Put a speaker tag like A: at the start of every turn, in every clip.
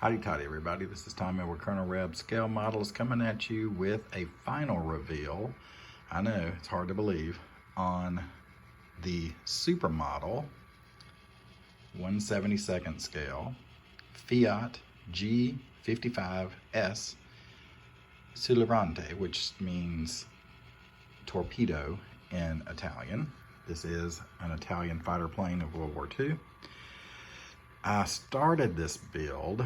A: Howdy toddy everybody, this is Tommy with Colonel Reb Scale Models coming at you with a final reveal. I know, it's hard to believe, on the Supermodel 1/72nd scale Fiat G55S Sulevante, which means torpedo in Italian. This is an Italian fighter plane of World War II. I started this build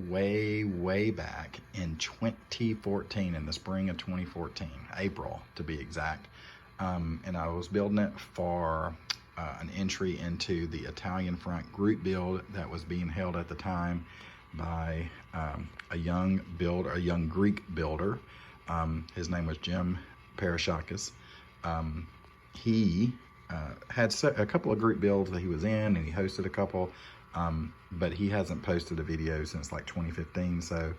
A: way back in 2014, in the spring of 2014, April to be exact. And I was building it for an entry into the Italian front group build that was being held at the time by a young Greek builder. His name was Jim Parashakis. He had a couple of group builds that he was in, and he hosted a couple. But he hasn't posted a video since like 2015, so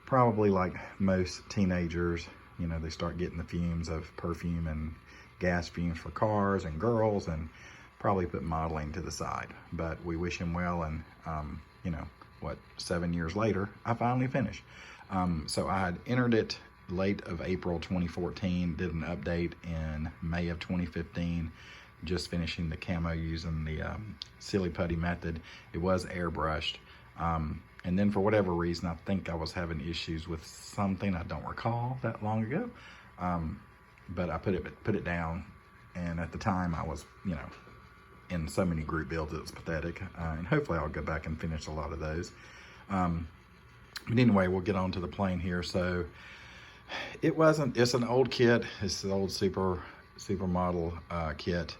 A: probably like most teenagers, you know, they start getting the fumes of perfume and gas fumes for cars and girls, and probably put modeling to the side. But we wish him well, and you know, what, 7 years later, I finally finished. So I had entered it late of April 2014, did an update in May of 2015, just finishing the camo using the silly putty method. It was airbrushed, and then for whatever reason, I think I was having issues with something I don't recall that long ago, but I put it down, and at the time I was, you know, in so many group builds it was pathetic, and hopefully I'll go back and finish a lot of those. But anyway, we'll get on to the plane here. So it's an old kit. It's an old supermodel kit,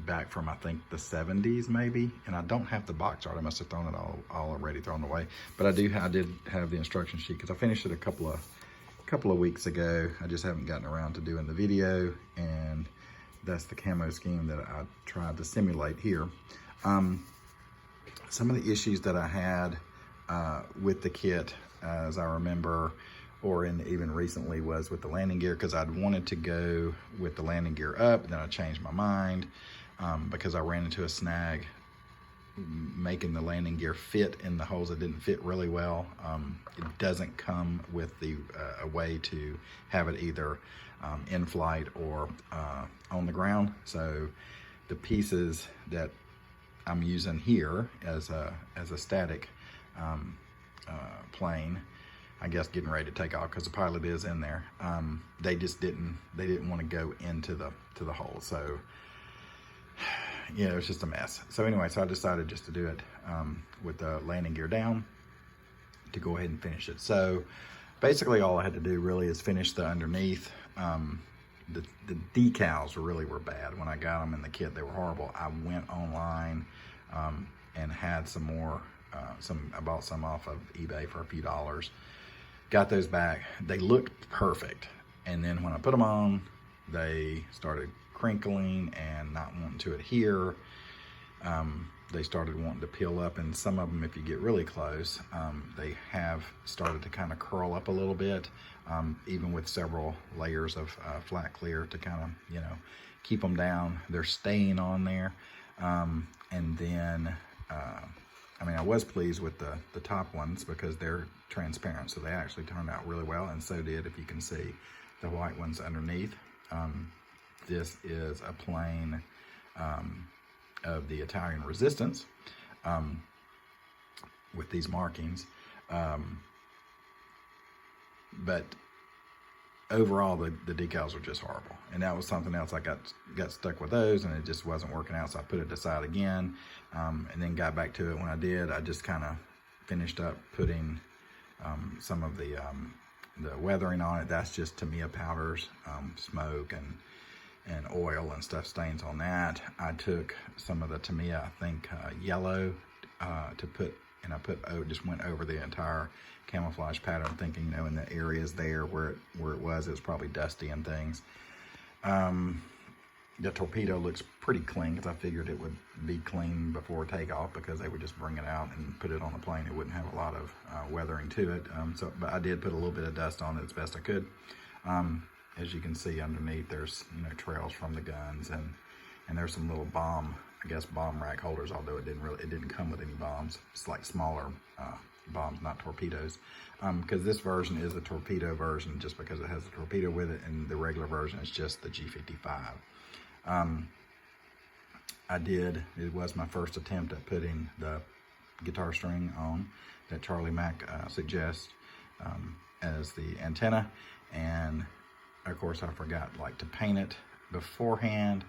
A: back from I think the 70s maybe, and I don't have the box art. I must have thrown it all already thrown away, but I did have the instruction sheet because I finished it a couple of weeks ago. I just haven't gotten around to doing the video, and that's the camo scheme that I tried to simulate here. Some of the issues that I had with the kit, as I remember, or even recently, was with the landing gear, because I'd wanted to go with the landing gear up, then I changed my mind because I ran into a snag making the landing gear fit in the holes that didn't fit really well. It doesn't come with a way to have it either in flight or on the ground. So the pieces that I'm using here as a static plane, I guess getting ready to take off because the pilot is in there, they didn't want to go into the hole. So yeah, it was just a mess. So anyway, so I decided just to do it with the landing gear down to go ahead and finish it. So basically all I had to do really is finish the underneath. The decals were bad when I got them in the kit. They were horrible. I went online and had some more, I bought some off of eBay for a few dollars. Got those back. They looked perfect, and then when I put them on, they started crinkling and not wanting to adhere. They started wanting to peel up, and some of them, if you get really close, they have started to kind of curl up a little bit, even with several layers of flat clear to kind of, you know, keep them down. They're staying on there, and then I mean, I was pleased with the top ones because they're transparent, so they actually turned out really well, and so did, if you can see, the white ones underneath. This is a plane of the Italian resistance with these markings, but overall the decals are just horrible, and that was something else. I got stuck with those, and it just wasn't working out, so I put it aside again, and then got back to it. When I did, I just kind of finished up putting some of the weathering on it. That's just Tamiya powders, smoke and oil and stuff stains on that. I took some of the Tamiya, I think yellow, to put, and I just went over the entire camouflage pattern, thinking, you know, in the areas there where it was probably dusty and things. The torpedo looks pretty clean, because I figured it would be clean before takeoff, because they would just bring it out and put it on the plane. It wouldn't have a lot of weathering to it. But I did put a little bit of dust on it as best I could. As you can see underneath, there's, you know, trails from the guns, and there's some little bomb I guess, bomb rack holders, although it didn't come with any bombs. It's like smaller bombs, not torpedoes. Because this version is the torpedo version, just because it has a torpedo with it, and the regular version is just the G55. It was my first attempt at putting the guitar string on that Charlie Mack suggests as the antenna, and of course I forgot to paint it beforehand.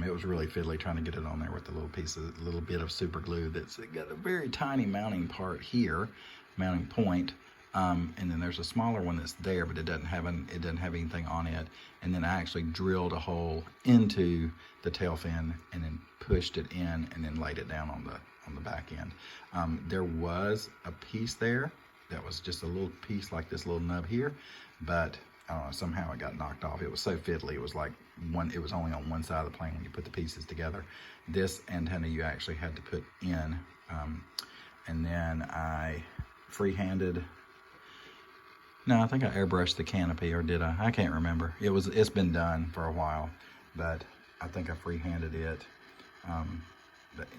A: It was really fiddly trying to get it on there with the little bit of super glue that's got a very tiny mounting part here, mounting point. And then there's a smaller one that's there, but it doesn't have anything on it. And then I actually drilled a hole into the tail fin and then pushed it in and then laid it down on the back end. There was a piece there that was just a little piece like this little nub here, but I don't know, somehow it got knocked off. It was so fiddly. It was like it was only on one side of the plane when you put the pieces together. This antenna you actually had to put in, and then I freehanded. No, I think I airbrushed the canopy, or did I? I can't remember. It's been done for a while, but I think I freehanded it.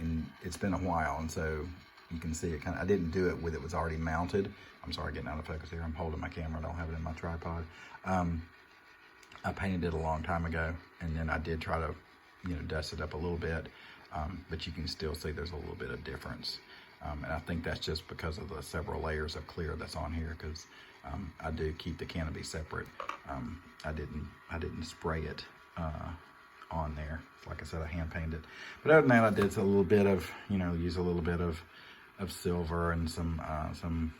A: And it's been a while, and so you can see it I didn't do it with it was already mounted. I'm sorry, getting out of focus here. I'm holding my camera. I don't have it in my tripod. I painted it a long time ago, and then I did try to, dust it up a little bit, but you can still see there's a little bit of difference. And I think that's just because of the several layers of clear that's on here, because I do keep the canopy separate. I didn't spray it on there. Like I said, I hand painted it. But other than that, I did a little bit of, use a little bit of silver and some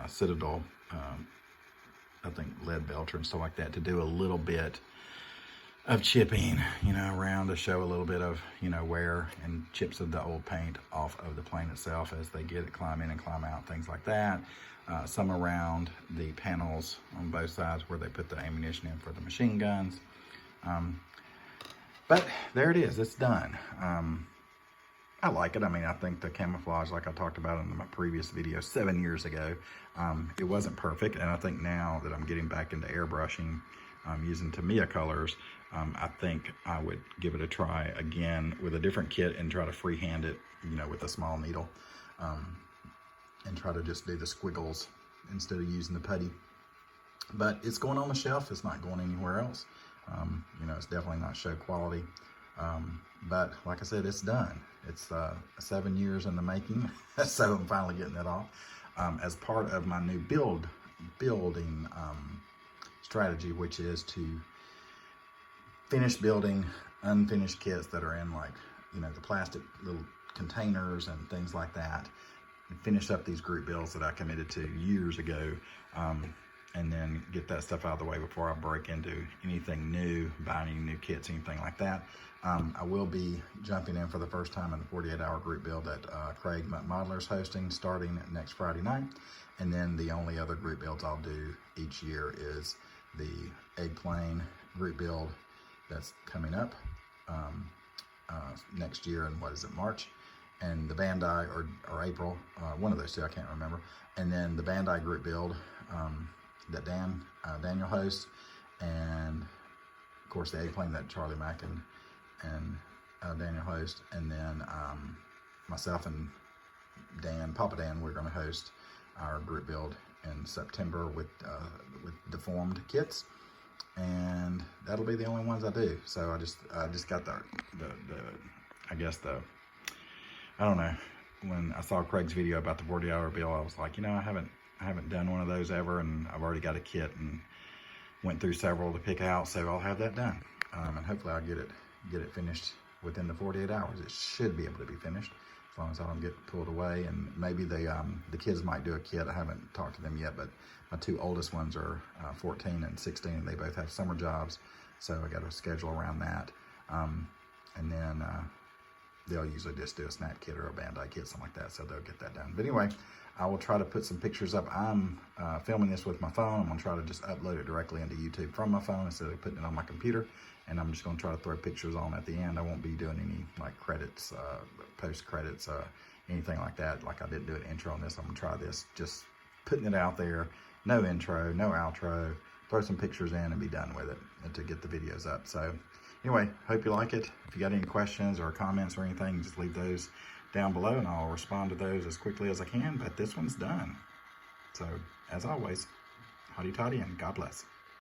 A: Citadel, I think lead belcher and stuff like that, to do a little bit of chipping, around to show a little bit of, wear and chips of the old paint off of the plane itself as they get it, climb in and climb out, things like that. Some around the panels on both sides where they put the ammunition in for the machine guns. But there it is, it's done. I like it. I mean, I think the camouflage, like I talked about in my previous video 7 years ago, it wasn't perfect. And I think now that I'm getting back into airbrushing, using Tamiya colors, I think I would give it a try again with a different kit and try to freehand it, with a small needle, and try to just do the squiggles instead of using the putty. But it's going on the shelf. It's not going anywhere else. It's definitely not show quality. But like I said, it's done. It's 7 years in the making, so I'm finally getting it off. As part of my new building strategy, which is to finish building unfinished kits that are in the plastic little containers and things like that, and finish up these group builds that I committed to years ago, and then get that stuff out of the way before I break into anything new, buy any new kits, anything like that. I will be jumping in for the first time in the 48-hour group build that Craig Modeler's hosting starting next Friday night. And then the only other group builds I'll do each year is the Eggplane group build that's coming up next year in, March? And the Bandai, or April, one of those two, I can't remember. And then the Bandai group build that Daniel hosts, and of course the Eggplane that Charlie Mack and Daniel host, and then myself and Papa Dan, we're going to host our group build in September with deformed kits, and that'll be the only ones I do. So I just got I don't know, when I saw Craig's video about the 40-hour build, I was like, I haven't done one of those ever, and I've already got a kit and went through several to pick out, so I'll have that done, and hopefully I'll get it finished within the 48 hours. It should be able to be finished as long as I don't get pulled away. And maybe the kids might do a kit. I haven't talked to them yet, but my two oldest ones are 14 and 16, and they both have summer jobs, so I got to schedule around that. And then they'll usually just do a snap kit or a Bandai kit, something like that, so they'll get that done. But anyway, I will try to put some pictures up. I'm filming this with my phone. I'm going to try to just upload it directly into YouTube from my phone instead of putting it on my computer. And I'm just going to try to throw pictures on at the end. I won't be doing any credits, post credits, anything like that. Like I didn't do an intro on this. I'm going to try this, just putting it out there. No intro, no outro. Throw some pictures in and be done with it, and to get the videos up. So Anyway, hope you like it. If you got any questions or comments or anything, just leave those down below and I'll respond to those as quickly as I can. But this one's done. So, as always, hotty toddy and God bless.